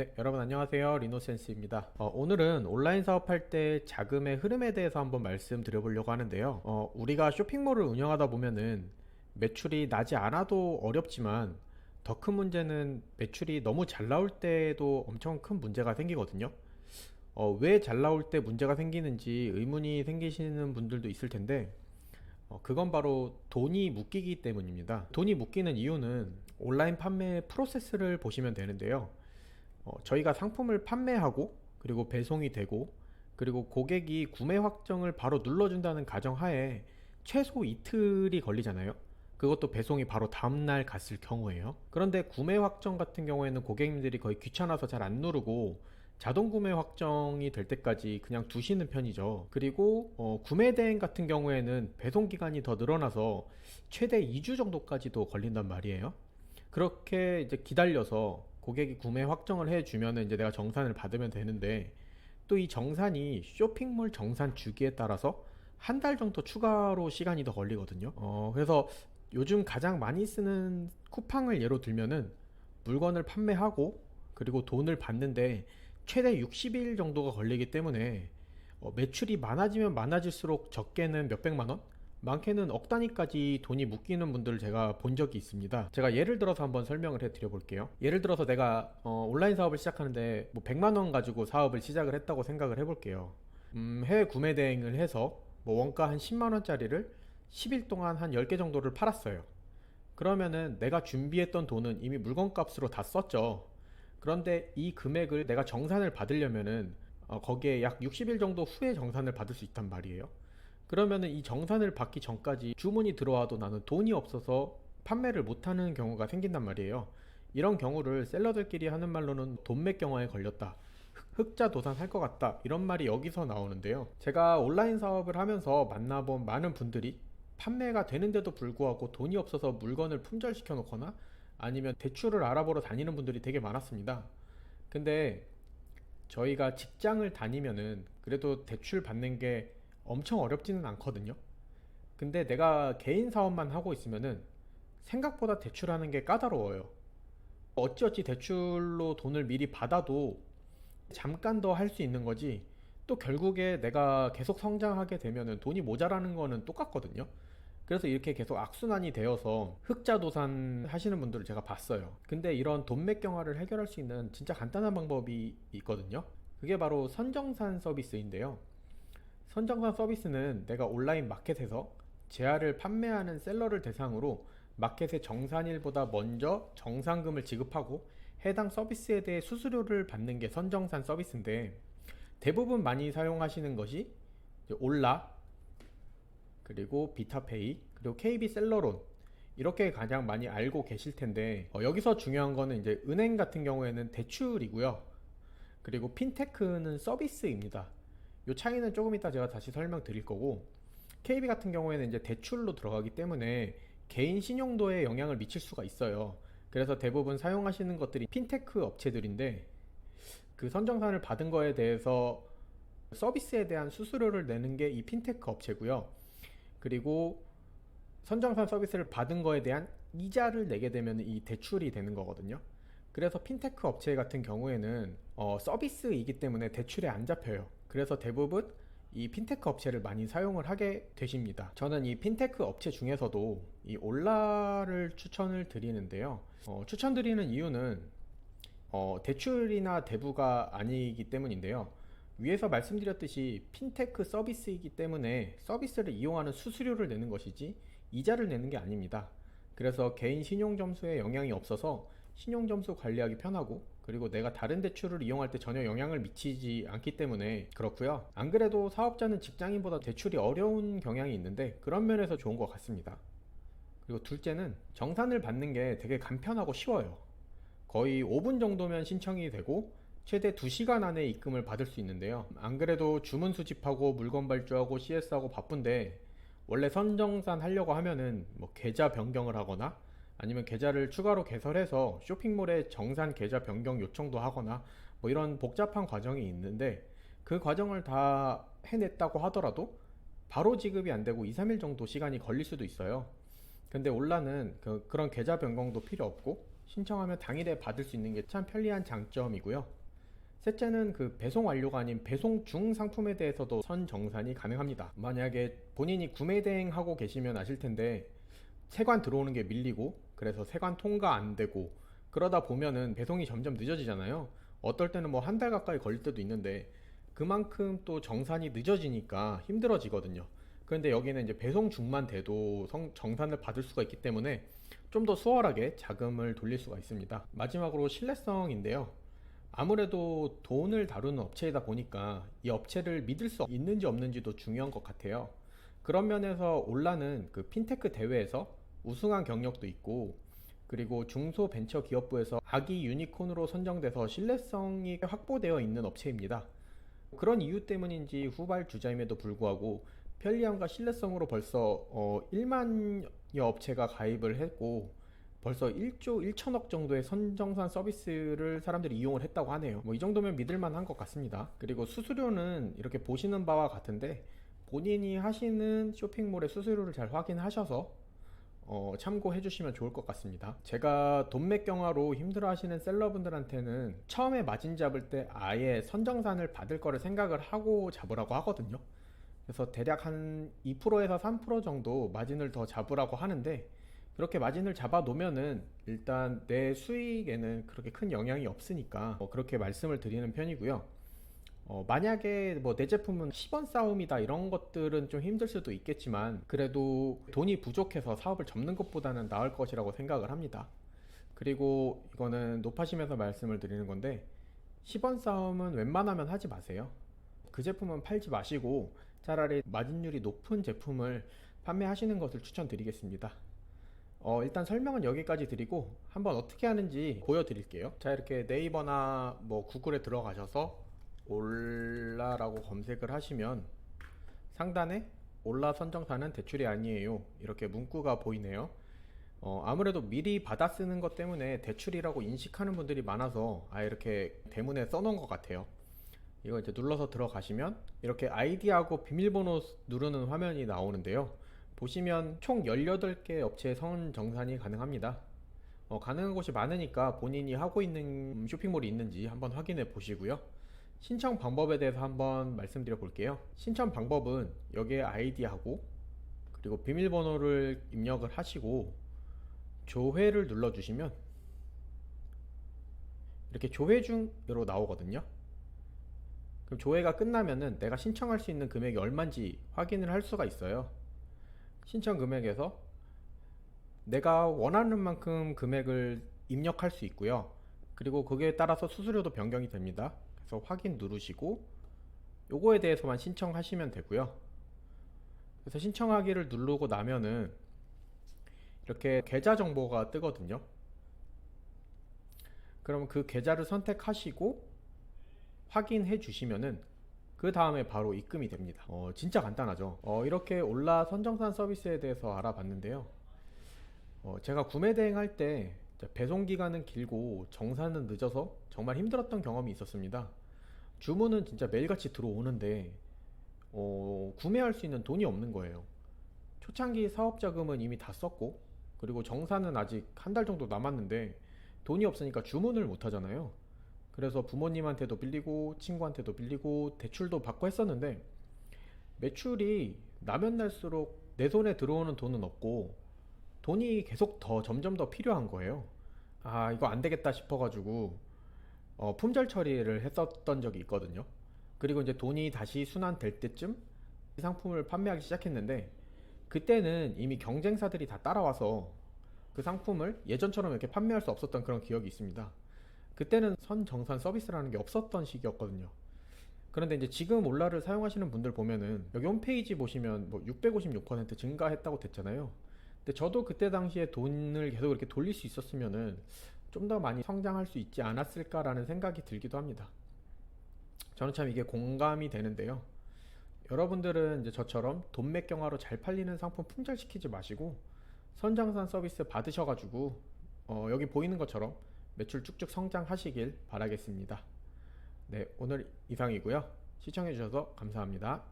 네, 여러분 안녕하세요. 리노센스입니다. 오늘은 온라인 사업할 때 자금의 흐름에 대해서 한번 말씀드려보려고 하는데요. 우리가 쇼핑몰을 운영하다 보면은 매출이 나지 않아도 어렵지만 더 큰 문제는 매출이 너무 잘 나올 때도 엄청 큰 문제가 생기거든요. 왜 잘 나올 때 문제가 생기는지 의문이 생기시는 분들도 있을 텐데, 그건 바로 돈이 묶이기 때문입니다. 돈이 묶이는 이유는 온라인 판매 프로세스를 보시면 되는데요. 저희가 상품을 판매하고 그리고 배송이 되고 그리고 고객이 구매 확정을 바로 눌러준다는 가정하에 최소 이틀이 걸리잖아요. 그것도 배송이 바로 다음날 갔을 경우에요. 그런데 구매 확정 같은 경우에는 고객님들이 거의 귀찮아서 잘 안 누르고 자동 구매 확정이 될 때까지 그냥 두시는 편이죠. 그리고 구매 대행 같은 경우에는 배송 기간이 더 늘어나서 최대 2주 정도까지도 걸린단 말이에요. 그렇게 이제 기다려서 고객이 구매 확정을 해주면 이제 내가 정산을 받으면 되는데, 또 이 정산이 쇼핑몰 정산 주기에 따라서 한 달 정도 추가로 시간이 더 걸리거든요. 그래서 요즘 가장 많이 쓰는 쿠팡을 예로 들면은 물건을 판매하고 그리고 돈을 받는데 최대 60일 정도가 걸리기 때문에 매출이 많아지면 많아질수록 적게는 몇백만 원, 많게는 억 단위까지 돈이 묶이는 분들을 제가 본 적이 있습니다. 제가 예를 들어서 한번 설명을 해 드려 볼게요. 예를 들어서 내가 온라인 사업을 시작하는데 뭐 100만 원 가지고 사업을 시작을 했다고 생각을 해 볼게요. 해외 구매 대행을 해서 뭐 원가 한 10만 원짜리를 10일 동안 한 10개 정도를 팔았어요. 그러면은 내가 준비했던 돈은 이미 물건값으로 다 썼죠. 그런데 이 금액을 내가 정산을 받으려면은 거기에 약 60일 정도 후에 정산을 받을 수 있단 말이에요. 그러면은 이 정산을 받기 전까지 주문이 들어와도 나는 돈이 없어서 판매를 못하는 경우가 생긴단 말이에요. 이런 경우를 셀러들끼리 하는 말로는 돈맥경화에 걸렸다, 흑자도산할 것 같다, 이런 말이 여기서 나오는데요. 제가 온라인 사업을 하면서 만나본 많은 분들이 판매가 되는데도 불구하고 돈이 없어서 물건을 품절시켜 놓거나 아니면 대출을 알아보러 다니는 분들이 되게 많았습니다. 근데 저희가 직장을 다니면은 그래도 대출 받는 게 엄청 어렵지는 않거든요. 근데 내가 개인 사업만 하고 있으면은 생각보다 대출하는 게 까다로워요. 어찌어찌 대출로 돈을 미리 받아도 잠깐 더 할 수 있는 거지, 또 결국에 내가 계속 성장하게 되면은 돈이 모자라는 거는 똑같거든요. 그래서 이렇게 계속 악순환이 되어서 흑자도산 하시는 분들을 제가 봤어요. 근데 이런 돈맥경화를 해결할 수 있는 진짜 간단한 방법이 있거든요. 그게 바로 선정산 서비스인데요. 선정산 서비스는 내가 온라인 마켓에서 제아를 판매하는 셀러를 대상으로 마켓의 정산일보다 먼저 정산금을 지급하고 해당 서비스에 대해 수수료를 받는 게 선정산 서비스인데, 대부분 많이 사용하시는 것이 올라, 그리고 비타페이, 그리고 KB 셀러론, 이렇게 가장 많이 알고 계실 텐데, 여기서 중요한 거는 이제 은행 같은 경우에는 대출이고요. 그리고 핀테크는 서비스입니다. 이 차이는 조금 이따 제가 다시 설명드릴 거고, KB 같은 경우에는 이제 대출로 들어가기 때문에 개인 신용도에 영향을 미칠 수가 있어요. 그래서 대부분 사용하시는 것들이 핀테크 업체들인데, 그 선정산을 받은 거에 대해서 서비스에 대한 수수료를 내는 게 이 핀테크 업체고요. 그리고 선정산 서비스를 받은 거에 대한 이자를 내게 되면 이 대출이 되는 거거든요. 그래서 핀테크 업체 같은 경우에는 서비스이기 때문에 대출에 안 잡혀요. 그래서 대부분 이 핀테크 업체를 많이 사용을 하게 되십니다. 저는 이 핀테크 업체 중에서도 이 올라를 추천을 드리는데요. 추천드리는 이유는 대출이나 대부가 아니기 때문인데요. 위에서 말씀드렸듯이 핀테크 서비스이기 때문에 서비스를 이용하는 수수료를 내는 것이지 이자를 내는 게 아닙니다. 그래서 개인 신용점수에 영향이 없어서 신용점수 관리하기 편하고, 그리고 내가 다른 대출을 이용할 때 전혀 영향을 미치지 않기 때문에 그렇고요. 안 그래도 사업자는 직장인보다 대출이 어려운 경향이 있는데 그런 면에서 좋은 것 같습니다. 그리고 둘째는 정산을 받는 게 되게 간편하고 쉬워요. 거의 5분 정도면 신청이 되고 최대 2시간 안에 입금을 받을 수 있는데요. 안 그래도 주문 수집하고 물건 발주하고 CS하고 바쁜데, 원래 선정산 하려고 하면은 뭐 계좌 변경을 하거나 아니면 계좌를 추가로 개설해서 쇼핑몰에 정산 계좌 변경 요청도 하거나 뭐 이런 복잡한 과정이 있는데, 그 과정을 다 해냈다고 하더라도 바로 지급이 안 되고 2, 3일 정도 시간이 걸릴 수도 있어요. 근데 올라는 그런 계좌 변경도 필요 없고 신청하면 당일에 받을 수 있는 게 참 편리한 장점이고요. 셋째는 그 배송 완료가 아닌 배송 중 상품에 대해서도 선정산이 가능합니다. 만약에 본인이 구매 대행하고 계시면 아실 텐데 세관 들어오는 게 밀리고 그래서 세관 통과 안 되고 그러다 보면은 배송이 점점 늦어지잖아요. 어떨 때는 뭐 한 달 가까이 걸릴 때도 있는데 그만큼 또 정산이 늦어지니까 힘들어지거든요. 그런데 여기는 이제 배송 중만 돼도 정산을 받을 수가 있기 때문에 좀 더 수월하게 자금을 돌릴 수가 있습니다. 마지막으로 신뢰성인데요. 아무래도 돈을 다루는 업체이다 보니까 이 업체를 믿을 수 있는지 없는지도 중요한 것 같아요. 그런 면에서 올라는 그 핀테크 대회에서 우승한 경력도 있고, 그리고 중소벤처기업부에서 아기 유니콘으로 선정돼서 신뢰성이 확보되어 있는 업체입니다. 그런 이유 때문인지 후발주자임에도 불구하고 편리함과 신뢰성으로 벌써 1만여 업체가 가입을 했고 벌써 1조 1천억 정도의 선정산 서비스를 사람들이 이용을 했다고 하네요. 뭐 이 정도면 믿을만 한 것 같습니다. 그리고 수수료는 이렇게 보시는 바와 같은데 본인이 하시는 쇼핑몰의 수수료를 잘 확인하셔서 참고해 주시면 좋을 것 같습니다. 제가 돈맥 경화로 힘들어 하시는 셀러분들한테는 처음에 마진 잡을 때 아예 선정산을 받을 거를 생각을 하고 잡으라고 하거든요. 그래서 대략 한 2%에서 3% 정도 마진을 더 잡으라고 하는데 그렇게 마진을 잡아 놓으면은 일단 내 수익에는 그렇게 큰 영향이 없으니까 그렇게 말씀을 드리는 편이고요. 만약에 뭐 내 제품은 10원 싸움이다 이런 것들은 좀 힘들 수도 있겠지만 그래도 돈이 부족해서 사업을 접는 것보다는 나을 것이라고 생각을 합니다. 그리고 이거는 높아심에서 말씀을 드리는 건데 10원 싸움은 웬만하면 하지 마세요. 그 제품은 팔지 마시고 차라리 마진율이 높은 제품을 판매하시는 것을 추천드리겠습니다. 일단 설명은 여기까지 드리고 한번 어떻게 하는지 보여드릴게요. 자, 이렇게 네이버나 뭐 구글에 들어가셔서 올라라고 검색을 하시면 상단에 올라 선정사는 대출이 아니에요 이렇게 문구가 보이네요. 아무래도 미리 받아 쓰는 것 때문에 대출이라고 인식하는 분들이 많아서 이렇게 대문에 써놓은 것 같아요. 이거 이제 눌러서 들어가시면 이렇게 아이디하고 비밀번호 누르는 화면이 나오는데요. 보시면 총 18개 업체의 선 정산이 가능합니다. 가능한 곳이 많으니까 본인이 하고 있는 쇼핑몰이 있는지 한번 확인해 보시고요. 신청 방법에 대해서 한번 말씀드려 볼게요. 신청 방법은 여기에 아이디하고 그리고 비밀번호를 입력을 하시고 조회를 눌러주시면 이렇게 조회 중으로 나오거든요. 그럼 조회가 끝나면은 내가 신청할 수 있는 금액이 얼마인지 확인을 할 수가 있어요. 신청 금액에서 내가 원하는 만큼 금액을 입력할 수 있고요. 그리고 그에 따라서 수수료도 변경이 됩니다. 그래서 확인 누르시고 요거에 대해서만 신청하시면 되고요. 그래서 신청하기를 누르고 나면은 이렇게 계좌 정보가 뜨거든요. 그럼 그 계좌를 선택하시고 확인해 주시면은 그 다음에 바로 입금이 됩니다. 진짜 간단하죠. 이렇게 올라 선정산 서비스에 대해서 알아봤는데요. 제가 구매 대행할 때 배송 기간은 길고 정산은 늦어서 정말 힘들었던 경험이 있었습니다. 주문은 진짜 매일같이 들어오는데 구매할 수 있는 돈이 없는 거예요. 초창기 사업 자금은 이미 다 썼고 그리고 정산은 아직 한 달 정도 남았는데 돈이 없으니까 주문을 못 하잖아요. 그래서 부모님한테도 빌리고 친구한테도 빌리고 대출도 받고 했었는데 매출이 나면 날수록 내 손에 들어오는 돈은 없고 돈이 계속 점점 더 필요한 거예요. 이거 안 되겠다 싶어가지고 품절 처리를 했었던 적이 있거든요. 그리고 이제 돈이 다시 순환될 때쯤 이 상품을 판매하기 시작했는데 그때는 이미 경쟁사들이 다 따라와서 그 상품을 예전처럼 이렇게 판매할 수 없었던 그런 기억이 있습니다. 그때는 선정산 서비스라는 게 없었던 시기였거든요. 그런데 이제 지금 올라를 사용하시는 분들 보면은 여기 홈페이지 보시면 뭐 656% 증가했다고 됐잖아요. 근데 저도 그때 당시에 돈을 계속 이렇게 돌릴 수 있었으면은 좀 더 많이 성장할 수 있지 않았을까라는 생각이 들기도 합니다. 저는 참 이게 공감이 되는데요. 여러분들은 이제 저처럼 돈맥 경화로 잘 팔리는 상품 품절시키지 마시고 선정산 서비스 받으셔가지고 여기 보이는 것처럼 매출 쭉쭉 성장하시길 바라겠습니다. 네, 오늘 이상이고요. 시청해주셔서 감사합니다.